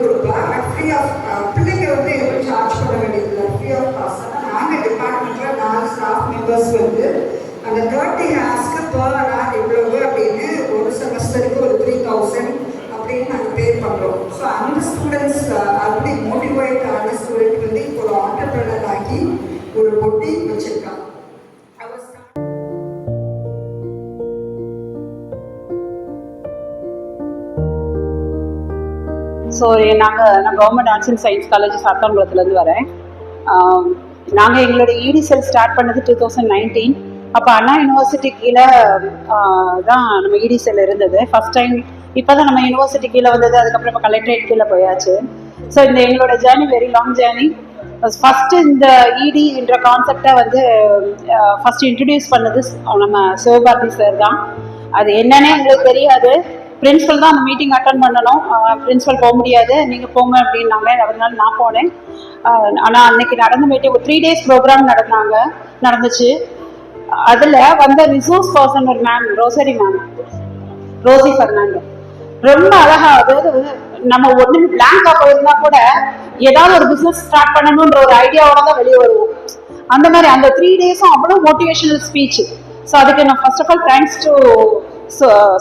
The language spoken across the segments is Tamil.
கொடுக்கலாம். ஃப்ரீ ஆஃப் பிள்ளைங்க வந்து எதுவும் சார்ஜ் பண்ண வேண்டியதில்லை, ஃப்ரீ ஆஃப் காஸ்ட். ஆனால் நாங்கள் டிபார்ட்மெண்ட்டில் 4 ஸ்டாஃப் மெம்பர்ஸ் வந்து அந்த 30 ஹார்ஸ்க்கு பர் ஹவர் இவ்வளவு அப்படின்னு ஒரு செமஸ்டருக்கு ஒரு 3000 அப்படின்னு நாங்கள் பே பண்ணுறோம். ஸோ அந்த ஸ்டூடெண்ட்ஸ் அப்படி மோட்டிவேட் ஆன ஸ்டூடெண்ட் வந்து இப்போ ஒரு ஆண்டர்பிரனர் ஆகி ஒரு பொட்டி வச்சுருக்காங்க. ஸோ நான் government arts and science college சாத்தான்குளத்துலேருந்து வரேன். நாங்கள் எங்களோட இடி செல் ஸ்டார்ட் பண்ணது 2019. அப்போ அண்ணா யூனிவர்சிட்டி கீழே தான் நம்ம இடி செல் இருந்தது ஃபஸ்ட் டைம். இப்போ தான் நம்ம யூனிவர்சிட்டி கீழே வந்தது, அதுக்கப்புறம் இப்போ கலெக்டரேட் கீழே போயாச்சு. ஸோ இந்த எங்களோட journey very long journey. First இந்த இடி என்ற கான்செப்டை வந்து ஃபஸ்ட்டு இன்ட்ரடியூஸ் பண்ணது நம்ம சிவபாரதி சார் தான். அது என்னன்னே எங்களுக்கு தெரியாது. பிரின்ஸிபல் தான் அந்த மீட்டிங் அட்டன் பண்ணணும், பிரின்ஸிபல் போக முடியாது, நீங்கள் போங்க அப்படின்னாங்க. அதனால நான் போனேன். ஆனால் அன்னைக்கு நடந்த மீட்டிங் ஒரு 3 days ப்ரோக்ராம் நடந்துச்சு. அதில் வந்த ரிசோர்ஸ் பர்சன் ஒரு மேம், ரோசி ஃபெர்னாண்டோ, ரொம்ப அழகா, அதாவது நம்ம ஒன்று பிளாங்கா போயிருந்தா கூட ஏதாவது ஒரு பிஸ்னஸ் ஸ்டார்ட் பண்ணணுன்ற ஒரு ஐடியாவோட தான் வெளியே வருவோம். அந்த மாதிரி அந்த 3 days-ம் அவ்வளோ மோட்டிவேஷனல் ஸ்பீச். ஸோ அதுக்கு நான் first of all thanks to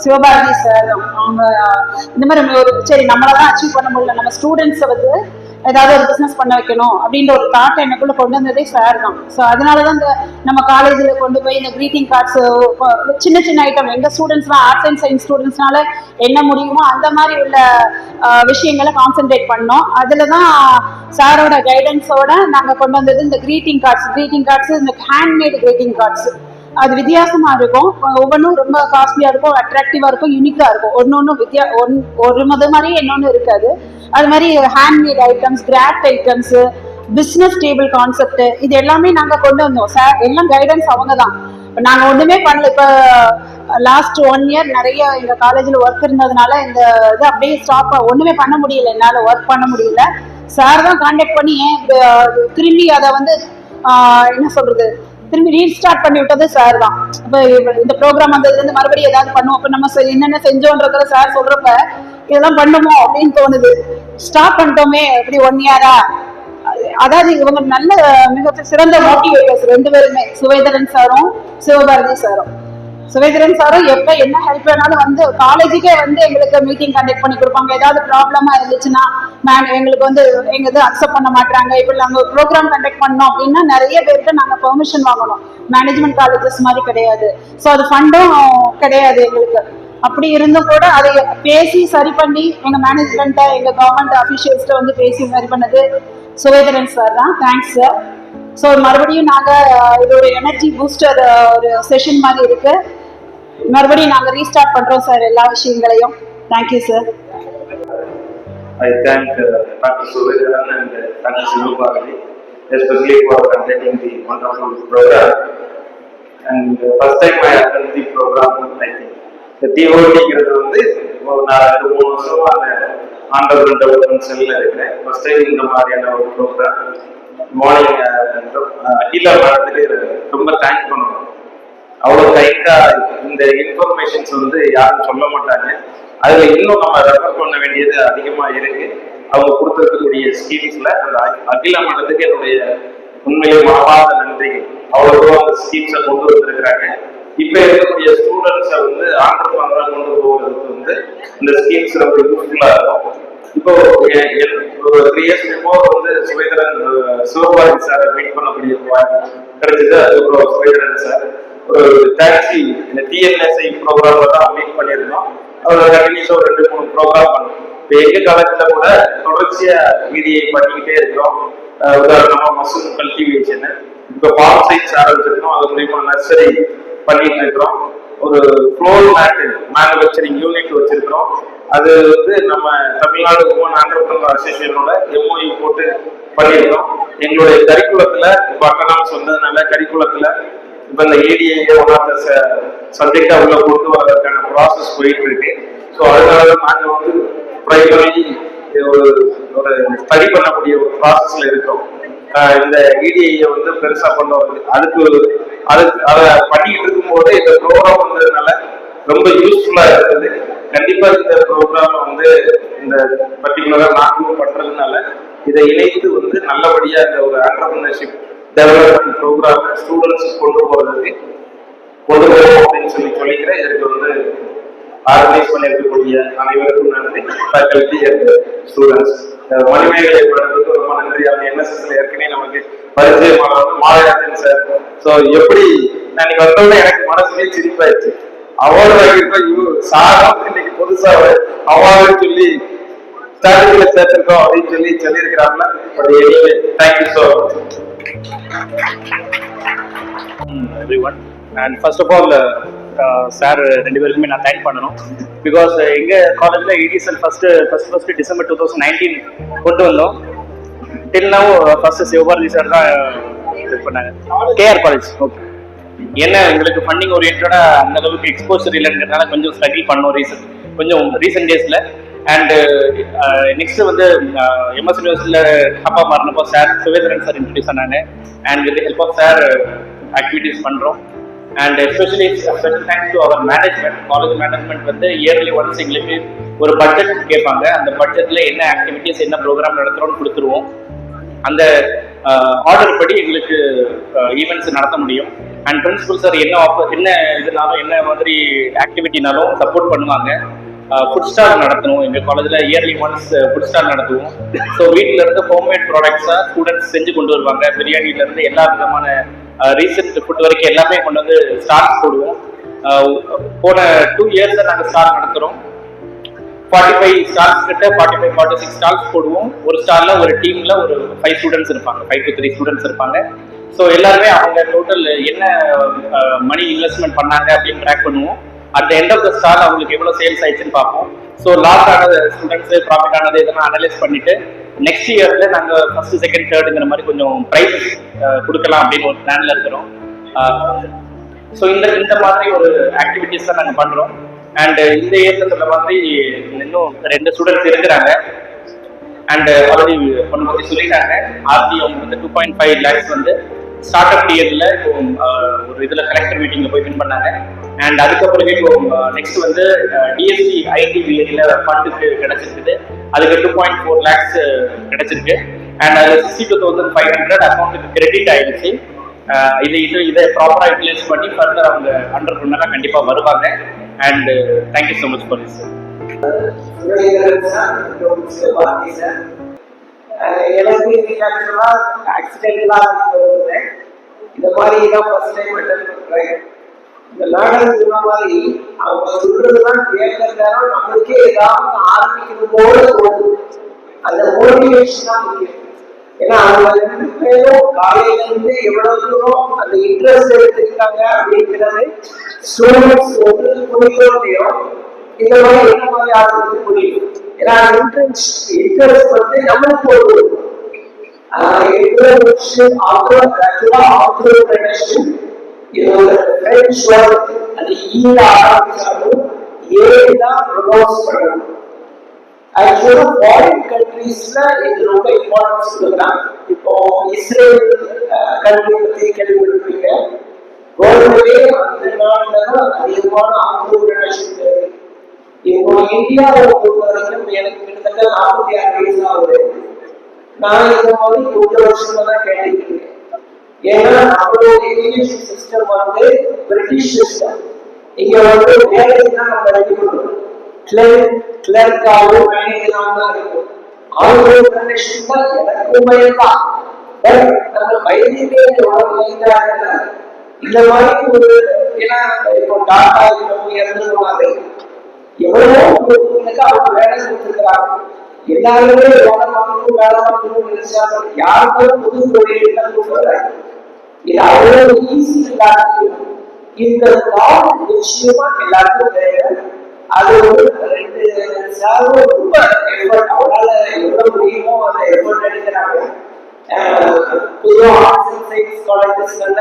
Sivabharathi sir. அவங்க இந்த மாதிரி ஒரு சரி நம்மளால அச்சீவ் பண்ண முடியல, நம்ம ஸ்டூடெண்ட்ஸை வந்து ஏதாவது ஒரு பிஸ்னஸ் பண்ண வைக்கணும் அப்படின்ற ஒரு தாட் எனக்குள்ள கொண்டு வந்ததே சார் தான். ஸோ அதனாலதான் இந்த நம்ம காலேஜில் கொண்டு போய் இந்த கிரீட்டிங் கார்ட்ஸ், சின்ன சின்ன ஐட்டம் எங்கள் ஸ்டூடெண்ட்ஸ்லாம் ஆர்ட்ஸ் அண்ட் சயின்ஸ் ஸ்டூடெண்ட்ஸ்னால என்ன முடியுமோ அந்த மாதிரி உள்ள விஷயங்களை கான்சென்ட்ரேட் பண்ணோம். அதில் தான் சாரோட கைடன்ஸோட நாங்கள் கொண்டு வந்தது இந்த கிரீட்டிங் கார்ட்ஸ், இந்த ஹேண்ட்மேட் கிரீட்டிங் கார்ட்ஸ். அது வித்தியாசமா இருக்கும், ஒவ்வொன்றும் ரொம்ப காஸ்ட்லியா இருக்கும், அட்ராக்டிவா இருக்கும், யூனிக்கா இருக்கும். ஒரு மாதிரி இன்னொன்று இருக்காது. அது மாதிரி handmade items, craft items, business table concept, இது எல்லாமே நாங்கள் கொண்டு வந்தோம். சார் எல்லாம் கைடன்ஸ் அவங்க தான். நாங்கள் ஒன்றுமே பண்ணல. இப்போ லாஸ்ட் 1 year நிறைய எங்கள் காலேஜில் ஒர்க் இருந்ததுனால இந்த இது அப்படியே ஒன்றுமே பண்ண முடியல, என்னால் ஒர்க் பண்ண முடியல. சார் தான் கான்டாக்ட் பண்ணி திரும்பி அதை வந்து என்ன சொல்றது, திரும்பி ரீஸ்டார்ட் பண்ணி விட்டது சார் தான். இப்போ இந்த ப்ரோக்ராம் வந்ததுலேருந்து மறுபடியும் ஏதாவது பண்ணுவோம். இப்போ நம்ம என்னென்ன செஞ்சோன்றதுல சார் சொல்றப்ப இதெல்லாம் பண்ணுமோ அப்படின்னு தோணுது. ஸ்டார்ட் பண்ணிட்டோமே இப்படி 1 year-ஆ. அதாவது இவங்க நல்ல மிக சிறந்த மோட்டிவேட்டர்ஸ் 2 பேருமே, சுவேதரன் சாரும் சிவபாரதி சாரும். சுவேதரன் சாரும் எப்போ என்ன ஹெல்ப் வேணாலும் வந்து காலேஜுக்கே வந்து எங்களுக்கு மீட்டிங் கண்டக்ட் பண்ணி கொடுப்பாங்க. ஏதாவது ப்ராப்ளமா இருந்துச்சுன்னா எங்களுக்கு வந்து எங்க இது அக்செப்ட் பண்ண மாட்டாங்க. இப்போ நாங்கள் ப்ரோக்ராம் கண்டக்ட் பண்ணோம் அப்படின்னா நிறைய பேர்கிட்ட நாங்கள் பெர்மிஷன் வாங்கணும். மேனேஜ்மெண்ட் காலேஜஸ் மாதிரி கிடையாது. ஸோ அது ஃபண்டும் கிடையாது எங்களுக்கு. அப்படி இருந்தும் கூட அதை பேசி சரி பண்ணி எங்கள் மேனேஜ்மெண்ட்டை, எங்கள் கவர்மெண்ட் அஃபிஷியல்ஸ்ட்டை வந்து பேசி சரி பண்ணது சுவேதரன் சார் தான். Thanks sir. ஸோ மறுபடியும் நாங்கள் இது ஒரு எனர்ஜி பூஸ்டர் ஒரு செஷன் மாதிரி இருக்கு. மறுபடியும் நாங்கள் ரீஸ்டார்ட் பண்றோம் சார் எல்லா விஷயங்களையும். Thank you sir. I thank Dr. Suvedaran and Dr. Silvabharati, especially for conducting the wonderful program. And first time I attended the program, I think. The TOT வந்து நான் 2-3 வருஷமா அந்த ஆண்டர்கிரவுண்ட் டெவலப்மெண்ட் செல்ல இருக்கிறேன். ஃபர்ஸ்ட் டைம் இந்த மாதிரியான ஒரு ப்ரோக்ராம் மார்னிங் அகிலா மேடத்துக்கு ரொம்ப தேங்க் பண்ணணும். அவ்வளோ கைண்டா இந்த இன்ஃபர்மேஷன்ஸ் வந்து யாரும் சொல்ல மாட்டாங்க. அதுல இன்னும் நம்ம ரெஃபர் பண்ண வேண்டியது அதிகமா இருக்கு. அவங்க கொடுத்துருக்கக்கூடிய ஸ்கீம்ஸ்ல அந்த அகிலா மேடத்துக்கு என்னுடைய உண்மையை மனமார்ந்த நன்றிகள். அவ்வளோ அந்த ஸ்கீம்ஸை கொண்டு வந்திருக்கிறாங்க. இப்ப இருக்கக்கூடிய ஸ்டூடெண்ட்ஸை வந்து ஆண்டர்பிரனரா கொண்டு போவதற்கு வந்து இந்த ஸ்கீம்ஸ் ரொம்ப யூஸ்ஃபுல்லா இருக்கும். இப்போ ஒரு 3 years பிஃபோர் வந்து சிவபாரதி சாரை மீட் பண்ணக்கூடிய கிடைச்சது. அதுக்கப்புறம் சுவேதரன் சார் ஒரு டாக்ஸி இந்த டிஎன்எஸ்ஐ ப்ரோக்ராம்ல தான் மீட் பண்ணியிருந்தோம். அவர் கண்டினியூஸா ஒரு 2-3 ப்ரோக்ராம் பண்ணோம். இப்போ எங்க காலத்துல கூட தொடர்ச்சியா மீடியை பண்ணிக்கிட்டே இருக்கிறோம். உதாரணமா மஷ்ரூம் கல்டிவேஷன், இப்போ ஃபார்ம் சயின்ஸ் ஆரம்பிச்சிருக்கோம். அது மூலியமா நர்சரி பண்ணிட்டு இருக்கிறோம். ஒரு ஃப்ளோர் மேட் மேனுஃபேக்சரிங் யூனிட் வச்சிருக்கிறோம். அது வந்து நம்ம தமிழ்நாடு உமன் ஆண்டர்பிரனர் அசோசியேஷனோட MOU போட்டு பண்ணியிருக்கோம். எங்களுடைய கரிக்குலத்துல இப்போ அக்கனாம்ஸ் வந்ததுனால கரிக்குலத்துல இப்போ இந்த ADA ஒன் ஆஃப் த சப்ஜெக்டா உள்ள கொண்டு வரதுக்கான ப்ராசஸ் போயிட்டு இருக்கு. ஸோ அதனால நாங்கள் வந்து பிரைமரி ஒரு ஸ்டடி பண்ணக்கூடிய ஒரு ப்ராசஸ்ல இருக்கோம். இந்த EDA வந்து பெருசா பண்ணுவாங்க. அதை பண்ணிக்கிட்டு இருக்கும்போது இந்த ப்ரோக்ராம் வந்ததுனால ரொம்ப யூஸ்ஃபுல்லா இருந்தது. கண்டிப்பா இந்த ப்ரோக்ராம் வந்து இந்த பர்டிகுலர் ரெகுலராக நாங்களும் பண்றதுனால இதை இணைத்து வந்து நல்லபடியாக இந்த ஒரு ஆண்டர்பிரினர்ஷிப் டெவலப்மெண்ட் ப்ரோக்ராம் ஸ்டூடெண்ட்ஸ் கொண்டு போறதுக்கு கொண்டு போவோம் அப்படின்னு சொல்லிக்கிறேன். இதற்கு வந்து ஆர்கனைஸ் பண்ணியிருக்கக்கூடிய அனைவருக்கும் நன்றி. Faculty and students. மணிமேகலை படத்துக்கு ரொம்ப நன்றி. அவங்க என்எஸ்எஸ்ல ஏற்கனவே நமக்கு பரிச்சயமானவங்க மாலராஜன் சார். ஸோ எப்படி நான் வந்தோட எனக்கு மனசுலேயே சிரிப்பாயிடுச்சு. அவார்டு வாங்கியிருக்கோம் சாரம் இன்னைக்கு புதுசா அவார்டு சொல்லி ஸ்டார்டிங்ல சேர்த்திருக்கோம் அப்படின்னு சொல்லியிருக்கிறாங்க. Thank you so everyone. And first of all, sir ரெண்டு பேருக்குமே நான் தேங்க் பண்ணணும். பிகாஸ் எங்கள் காலேஜில் EDSL ஃபர்ஸ்ட் டிசம்பர் 2019 கொண்டு வந்தோம். Till now first Sivabharathi sir தான் இது பண்ணாங்க. கேஆர் காலேஜ் ஓகே என்ன எங்களுக்கு ஃபண்டிங் ஓரியன்டாக அந்த அளவுக்கு எக்ஸ்போசர் இல்லைங்கிறதுனால கொஞ்சம் ஸ்ட்ரகிள் பண்ணோம் ரீசெண்ட் டேஸில். அண்டு நெக்ஸ்ட் வந்து எம்எஸ் யூனிவர்சிட்டியில் அப்பா மாறினப்போ சார் சுவேந்திரன் சார் இன்ட்ரடியூஸ் பண்ணாங்க. And with help of sir activities பண்ணுறோம். And especially special thanks to our management. College management வந்து இயர்லி ஒன்ஸ் எங்களுக்கு ஒரு பட்ஜெட் கேட்பாங்க. அந்த பட்ஜெட்டில் என்ன ஆக்டிவிட்டீஸ் என்ன ப்ரோக்ராம் நடத்துகிறோன்னு கொடுத்துருவோம். அந்த ஆர்டர் படி எங்களுக்கு ஈவெண்ட்ஸ் நடத்த முடியும். அண்ட் பிரின்சிபல் சார் என்ன இதுனாலும் என்ன மாதிரி ஆக்டிவிட்டினாலும் சப்போர்ட் பண்ணுவாங்க. ஃபுட் ஸ்டால் நடத்தணும். எங்கள் காலேஜில் இயர்லி ஒன்ஸ் ஃபுட் ஸ்டால் நடத்துவோம். ஸோ வீட்டில் இருந்து ஹோம்மேட் ப்ராடக்ட்ஸாக ஸ்டூடெண்ட்ஸ் செஞ்சு கொண்டு வருவாங்க. பிரியாணிலேருந்து எல்லா விதமான ரீசெண்ட் ஃபுட் வரைக்கும் எல்லாமே கொண்டு வந்து ஸ்டால்ஸ் போடுவோம். போன 2 இயர்ஸை நாங்கள் ஸ்டால் நடத்துகிறோம். 45 ஸ்டால்ஸ் கிட்ட 45-46 ஸ்டால்ஸ் போடுவோம். ஒரு ஸ்டாலில் ஒரு டீமில் ஒரு 5 ஸ்டூடெண்ட்ஸ் இருப்பாங்க, 5 to 3 ஸ்டூடெண்ட்ஸ் இருப்பாங்க. ஸோ எல்லாருமே அவங்க டோட்டல் என்ன மணி இன்வெஸ்ட்மெண்ட் பண்ணாங்க அப்படின்னு ட்ராக் பண்ணுவோம். At end of the stall அவங்களுக்கு எவ்வளோ சேல்ஸ் ஆயிடுச்சுன்னு பார்ப்போம். ஸோ லாஸ் ஆனது ஸ்டூடெண்ட்ஸு ப்ராஃபிட் ஆனது இதெல்லாம் அனலைஸ் பண்ணிட்டு நெக்ஸ்ட் இயர்ல நாங்கள் ஃபர்ஸ்ட் செகண்ட் தேர்டுங்கிற மாதிரி கொஞ்சம் ப்ரைஸஸ் கொடுக்கலாம் அப்படின்னு ஒரு பிளான்ல இருக்கிறோம். ஸோ இந்த மாதிரி ஒரு ஆக்டிவிட்டிஸ் தான் நாங்கள் பண்ணுறோம். அண்ட் இந்த இயர்ல சொல்ல மாதிரி இன்னும் 2 ஸ்டூடெண்ட்ஸ் இருக்கிறாங்க. அண்ட் ஆல்ரெடி ஒன்று பற்றி சொல்லிட்டாங்க. ஆர்டி அவங்க வந்து 2.5 lakhs வந்து ஸ்டார்ட் அப் இயர்ல இப்போ ஒரு இதில் கலெக்டர் மீட்டிங்ல போய் வின் பண்ணாங்க. அண்ட் அதுக்கப்புறமே இப்போ நெக்ஸ்ட் வந்து டிஎஸ்சி ஐடிபிஐல ஃபண்டுக்கு கிடைச்சிருக்குது. அதுக்கு 2.4 lakhs கிடைச்சிருக்கு. அண்ட் அதில் 62,500 அக்கௌண்ட்டுக்கு கிரெடிட் ஆயிடுச்சு. இதை ப்ராப்பராக யூட்டிலைஸ் பண்ணி ஃபர்தர் அவங்க அண்டர்பிரினராக கண்டிப்பாக வருவாங்க. And thank you so much for this. எனக்கு ஆக்சிடென்ட்லாம் வருவேன். இந்த மாதிரி தான் ஃபர்ஸ்ட் டைம் அட்டன் பண்றேன். இந்த நாடகம் சொன்ன மாதிரி அவங்க சொல்றதுதான் கேட்கறதா நம்மளுக்கே ஏதாவது ஆரம்பிக்கணும் போல தோணும். அந்த மோட்டிவேஷன் தான் முக்கியம். ஏன்னா அவங்க 2 பேரும் காலையில இருந்து எவ்வளவு தூரம் அந்த இன்ட்ரெஸ்ட் எடுத்துக்கிட்டாங்க அப்படிங்கிறது ஸ்டூடெண்ட்ஸ் வந்து புரியும். இந்த மாதிரி என்ன மாதிரி ஆளுங்களுக்கு புரியும். ஏன்னா இன்ட்ரெஸ்ட் வந்து நம்மளுக்கு ஒரு இப்போ இஸ்ரேல் கண்ட்ரி பத்தி கேள்விப்பட்டிருப்பீங்க. அந்த நாடுல அதிகமான ஆண்டர்பிரினர்ஷிப். இப்போ இந்தியாவை பொறுத்த வரைக்கும் எனக்கு கிட்டத்தட்ட 46 வயசு ஆகுது. நான் இந்த மாதிரி 1 வருஷமா தான் கேட்டிருக்கேன். ஏன்னா நம்மளோட எஜுகேஷன் சிஸ்டம் வந்து பிரிட்டிஷ் சிஸ்டம். இங்க வந்து வேலைக்கு தான் நம்ம ரெடி பண்ணுவோம். கிளர்க்காகவும் மேனேஜராகவும் தான் இருக்கும். ஆண்டர்பிரினர்ஷிப் தான் எனக்கு பயன்தான். நம்ம பயந்துட்டே இந்த மாதிரி ஒரு ஏன்னா இப்போ டாட்டா இறந்துருவாங்க. எவ்வளவோ அவங்க வேலை கொடுத்துருக்கிறாங்க. எல்லாருமே வேலை வாங்கணும் நினைச்சாங்க. யாருக்கும் புது தொழில் இது அவ்வளவு ஈஸி இல்லாத இந்த கால் நிச்சயமா எல்லாருக்கும் தேவை. அது ஒரு 2 சாரும் ரொம்ப எஃபர்ட். அவங்களால எவ்வளவு முடியுமோ அந்த எஃபர்ட் எடுக்கிறாங்க. பொதுவாக ஆர்ட்ஸ் அண்ட் சயின்ஸ் காலேஜஸ்ல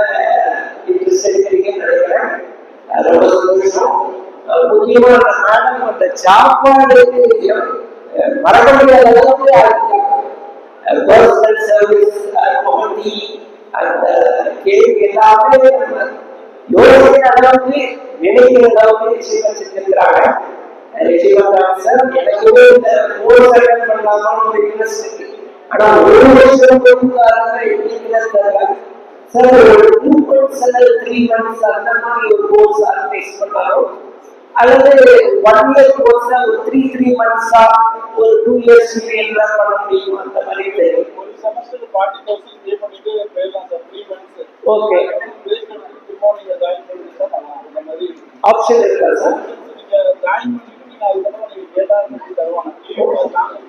இன்ட்ரெஸ்ட் எடுக்கிறீங்கன்னு நினைக்கிறேன். ரொம்ப சந்தோஷம். முக்கியமா அந்த மேடம் அந்த சாப்பாடு மறக்க முடியாத அளவுக்கு பர்சனல் சர்வீஸ் டீ அந்த கேக் எல்லாமே யோசிக்கிற அளவுக்கு நினைக்கிற அளவுக்கு நிச்சயமா செஞ்சிருக்கிறாங்க. நிச்சயமா சார் எனக்குமே இந்த 4 செகண்ட் பண்ண பண்ணலாமான்னு ஒரு இன்ட்ரெஸ்ட் இருக்கு. ஆனா ஒரு வருஷம் சார் ஒரு 2 months அல்லது 3 months அந்த மாதிரி ஒரு கோர்ஸ் ஆர்கனைஸ் பண்ணாலும் அல்லது 1 year கோர்ஸ் ஒரு 3 months ஒரு 2 years எல்லாம் பண்ண முடியும். அந்த மாதிரி ஒரு செமஸ்டர் 40,000 பே பண்ணிட்டு போயிடலாம் சார் 3 months. ஓகே ஆப்ஷன் இருக்கா சார்? நீங்க ஜாயின் பண்ணிட்டு அதுக்கப்புறம் நீங்க டேட்டா தருவாங்க.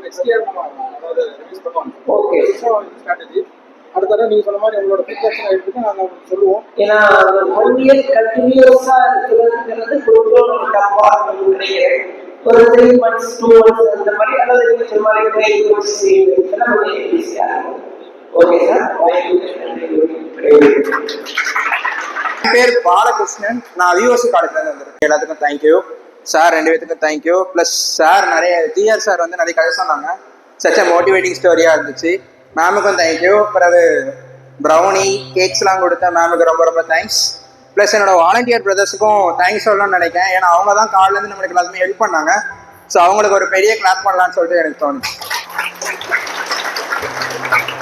நெக்ஸ்ட் இயர் அதாவது ரிலீஸ் பண்ணுவாங்க. ஓகே ஸ்ட்ராட்டஜி அடுத்த நீங்க சொன்ன மாதிரி உங்களோட ப்ரிப்பரேஷன் ஆயிட்டு நாங்க சொல்லுவோம். ஏன்னா 1 year கண்டினியூஸா இருக்கிறது கொஞ்சம் டஃப்பா இருக்கும் நினைக்கிறேன். ஒரு 3 months 2 months அந்த மாதிரி அதாவது நீங்க சொன்ன மாதிரி ட்ரைனிங் கோர்ஸ் இதெல்லாம் கொஞ்சம் ஈஸியா இருக்கும். Okay sir. என் பேர் பாலகிருஷ்ணன். நான் வியூஎஸ்சி காலேஜ்லேருந்து வந்திருக்கேன். எல்லாத்துக்கும் தேங்க்யூ சார், 2 பேத்துக்கும் தேங்க்யூ. ப்ளஸ் சார் நிறைய ஜிஆர் சார் வந்து நிறைய கதை சொன்னாங்க. சச்ச மோட்டிவேட்டிங் ஸ்டோரியாக இருந்துச்சு. மேமுக்கும் தேங்க்யூ. பிறகு ப்ரௌனி கேக்ஸ்லாம் கொடுத்த மேமுக்கு ரொம்ப ரொம்ப தேங்க்ஸ். ப்ளஸ் என்னோட வாலண்டியர் பிரதர்ஸுக்கும் தேங்க்ஸ் சொல்லணும்னு நினைக்கிறேன். ஏன்னா அவங்க தான் காலேருந்து நம்மளுக்கு எல்லாத்துமே ஹெல்ப் பண்ணாங்க. ஸோ அவங்களுக்கு ஒரு பெரிய கிளாப் பண்ணலான்னு சொல்லிட்டு எனக்கு தோணுச்சு.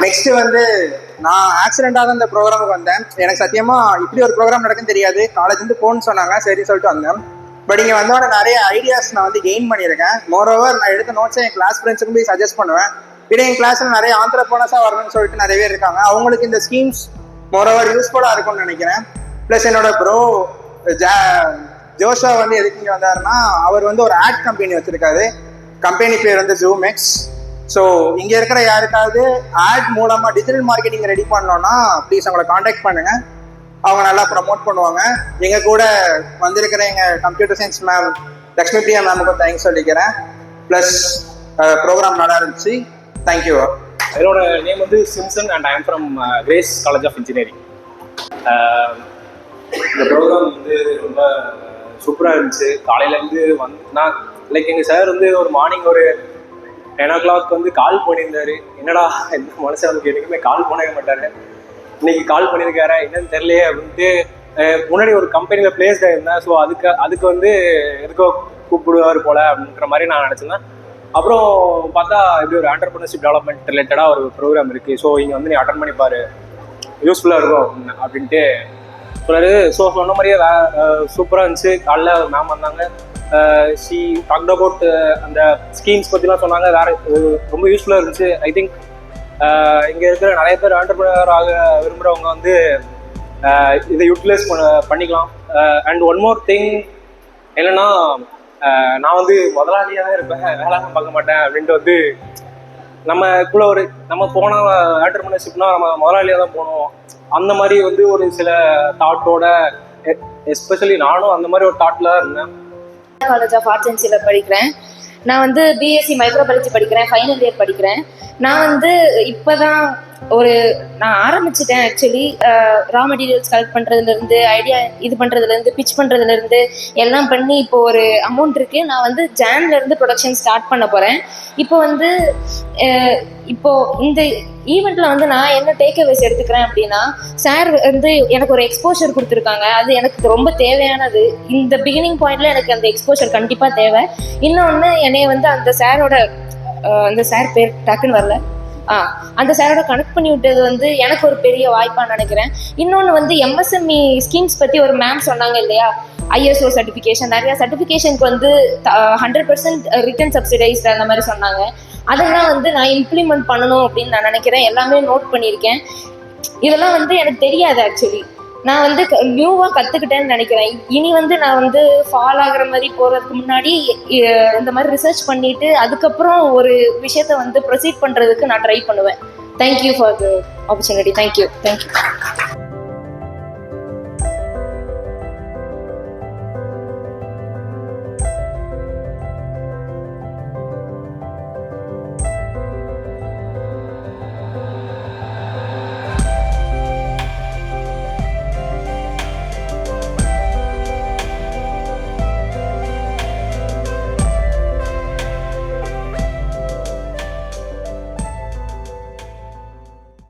நெக்ஸ்ட் வந்து நான் ஆக்சிடென்ட்டாக தான் இந்த ப்ரோக்ராமுக்கு வந்தேன். எனக்கு சத்தியமாக இப்படி ஒரு ப்ரோக்ராம் நடக்குன்னு தெரியாது. காலேஜ் வந்து போன்னு சொன்னாங்க, சரி சொல்லிட்டு வந்தேன். பட் இங்கே வந்தோட நிறைய ஐடியாஸ் நான் வந்து கெயின் பண்ணியிருக்கேன். மோரோவர் நான் எடுத்த நோட்ஸை என் கிளாஸ் ஃப்ரெண்ட்ஸுக்கும் போய் சஜஸ்ட் பண்ணுவேன். இதே என் கிளாஸில் நிறைய ஆந்திரப்ரனர்ஸாக வரணும்னு சொல்லிட்டு நிறைய பேர் இருக்காங்க. அவங்களுக்கு இந்த ஸ்கீம்ஸ் மோரோவர் யூஸ்ஃபுல்லாக இருக்கும்னு நினைக்கிறேன். ப்ளஸ் என்னோட ப்ரோ ஜோஷா வந்து எதுக்கு இங்கே வந்தாருன்னா, அவர் வந்து ஒரு ஆட் கம்பெனி வச்சுருக்காரு. கம்பெனி பேர் வந்து ஜூமெக்ஸ். ஸோ இங்கே இருக்கிற யாருக்காவது ஆட் மூலமாக டிஜிட்டல் மார்க்கெட்டிங் ரெடி பண்ணோன்னா ப்ளீஸ் அவங்கள காண்டாக்ட் பண்ணுங்கள். அவங்க நல்லா ப்ரமோட் பண்ணுவாங்க. எங்கள் கூட வந்திருக்கிற எங்கள் computer science ma'am Lakshmi Priya மேமுக்கும் தேங்க்ஸ் சொல்லிக்கிறேன். ப்ளஸ் ப்ரோக்ராம் நல்லா இருந்துச்சு. தேங்க்யூ. என்னோட நேம் வந்து Simson and I am from Grace College of Engineering. இந்த ப்ரோக்ராம் வந்து ரொம்ப சூப்பராக இருந்துச்சு. காலையிலேருந்து நான் லைக் எங்கள் சார் வந்து ஒரு மார்னிங் ஒரு 10 o'clock வந்து கால் பண்ணியிருந்தாரு. என்னடா எந்த மனுஷன் நமக்கு எதுக்குமே கால் பண்ணவே மாட்டாரு, இன்னைக்கு கால் பண்ணியிருக்காரு என்னன்னு தெரியலையே அப்படின்ட்டு. முன்னாடி ஒரு கம்பெனியில் பிளேஸ்டாக இருந்தேன். ஸோ அதுக்கு வந்து எதுக்கோ கூப்பிடுவார் போல அப்படின்ற மாதிரி நான் நினச்சிருந்தேன். அப்புறம் பார்த்தா இப்படி ஒரு ஆண்டர்பிரினர்ஷிப் டெவலப்மெண்ட் ரிலேட்டடாக ஒரு ப்ரோக்ராம் இருக்குது. ஸோ இங்கே வந்து நீ அட்டன் பண்ணிப்பாரு, யூஸ்ஃபுல்லாக இருக்கும் அப்படின்ட்டு சொன்னார். ஸோ சொன்ன மாதிரியே சூப்பராக இருந்துச்சு. காலைல மேம் வந்தாங்க. ஷீ டாக்ட் அபவுட் அந்த ஸ்கீம்ஸ் பற்றிலாம் சொன்னாங்க. வேறு ரொம்ப யூஸ்ஃபுல்லாக இருந்துச்சு. ஐ திங்க் இங்கே இருக்கிற நிறைய பேர் ஆண்டர்பிரினர் ஆக விரும்புகிறவங்க வந்து இதை யூட்டிலைஸ் பண்ணிக்கலாம். அண்ட் ஒன் மோர் திங் என்னென்னா, நான் வந்து முதலாளியாக தான் இருப்பேன், வேலைலாம் பார்க்க மாட்டேன் அப்படின்ட்டு வந்து நம்மக்குள்ள ஒரு நம்ம போனால் ஆண்டர்பிரினர்ஷிப்னா நம்ம முதலாளியாக தான் போகணும் அந்த மாதிரி வந்து ஒரு சில தாட்டோட, எஸ்பெஷலி நானும் அந்த மாதிரி ஒரு தாட்டில் தான் இருந்தேன். காலேஜ் ஆஃப் ஆர்ட்ஸ் அண்ட் சயின்ஸில் படிக்கிறேன். நான் வந்து பிஎஸ்சி மைக்ரோபயாலஜி படிக்கிறேன், ஃபைனல் இயர் படிக்கிறேன். நான் வந்து இப்போ தான் நான் ஆரம்பிச்சிட்டேன். ஆக்சுவலி ரா மெட்டீரியல்ஸ் கலெக்ட் பண்ணுறதுலேருந்து, ஐடியா இது பண்ணுறதுலேருந்து, பிச் பண்ணுறதுலேருந்து எல்லாம் பண்ணி இப்போ ஒரு அமௌண்ட் இருக்குது. நான் வந்து ஜான்லேருந்து ப்ரொடக்ஷன் ஸ்டார்ட் பண்ண போகிறேன். இப்போ இந்த ஈவெண்ட்டில் வந்து நான் என்ன டேக் அவேஸ் எடுத்துக்கிறேன் அப்படின்னா, சார் வந்து எனக்கு ஒரு எக்ஸ்போஷர் கொடுத்துருக்காங்க. அது எனக்கு ரொம்ப தேவையானது. இந்த பிகினிங் பாயிண்டில் எனக்கு அந்த எக்ஸ்போஷர் கண்டிப்பாக தேவை. இன்னொன்று என்னைய வந்து அந்த சார் பேர் டக்குன்னு வரல, அந்த சாரோட கனெக்ட் பண்ணி விட்டது வந்து எனக்கு ஒரு பெரிய வாய்ப்பாக நினைக்கிறேன். இன்னொன்று வந்து எம்எஸ்எம்இ ஸ்கீம்ஸ் பற்றி ஒரு மேம் சொன்னாங்க இல்லையா, ஐஎஸ்ஓ சர்டிஃபிகேஷன், நிறையா சர்டிஃபிகேஷனுக்கு வந்து 100% ரிட்டன் சப்சிடைஸ்ட் அந்த மாதிரி சொன்னாங்க. அதெல்லாம் வந்து நான் இம்ப்ளிமெண்ட் பண்ணணும் அப்படின்னு நான் நினைக்கிறேன். எல்லாமே நோட் பண்ணியிருக்கேன். இதெல்லாம் வந்து எனக்கு தெரியாது. ஆக்சுவலி நான் வந்து நியூவாக கற்றுக்கிட்டேன்னு நினைக்கிறேன். இனி வந்து நான் வந்து ஃபால் ஆகிற மாதிரி போகிறதுக்கு முன்னாடி இந்த மாதிரி ரிசர்ச் பண்ணிவிட்டு அதுக்கப்புறம் ஒரு விஷயத்தை வந்து ப்ரொசீட் பண்ணுறதுக்கு நான் ட்ரை பண்ணுவேன். Thank you for the opportunity. Thank you.